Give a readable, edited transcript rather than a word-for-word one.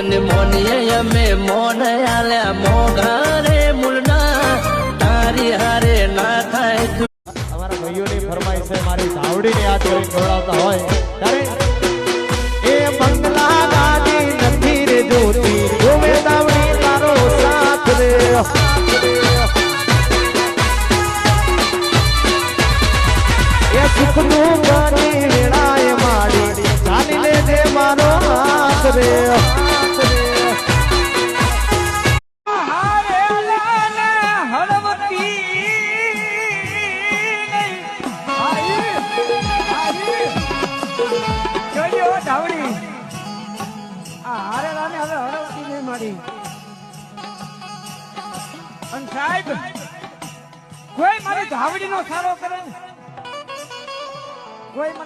એની મોનીએ અમે મોન આલ્યા મોઘારે મૂળના તારી હારે ના થાય. અમારા ભાઈઓની ફરમાઈશ છે મારી ધાવડીની હાથ જોઈને દોડાવતા હોય ત્યારે એ બંગલા ગાડી નથી રે જોતી ગોમે ધાવડી તારો સાથ રે. એ સુખનું ગાડી વેળાએ માડી ચાલી લેજે મારો હાથ રે. સાહેબ કોઈ મારી ધાવડી નો સારો કરે કોઈ મને